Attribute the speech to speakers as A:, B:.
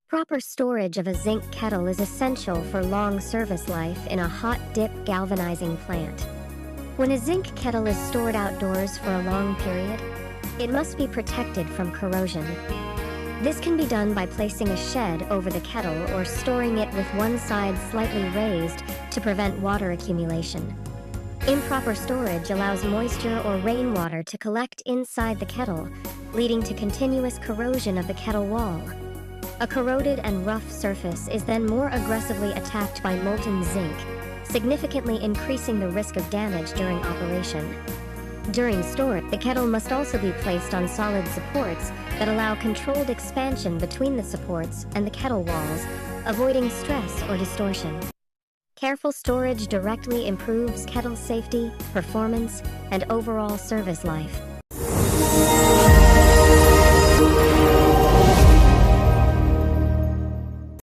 A: Proper storage of a zinc kettle is essential for long service life in a hot dip galvanizing plant. When a zinc kettle is stored outdoors for a long period, it must be protected from corrosion. This can be done by placing a shed over the kettle or storing it with one side slightly raised to prevent water accumulation. Improper storage allows moisture or rainwater to collect inside the kettle, leading to continuous corrosion of the kettle wall. A corroded and rough surface is then more aggressively attacked by molten zinc, significantly increasing the risk of damage during operation. During storage, the kettle must also be placed on solid supports that allow controlled expansion between the supports and the kettle walls, avoiding stress or distortion. Careful storage directly improves kettle safety, performance, and overall service life.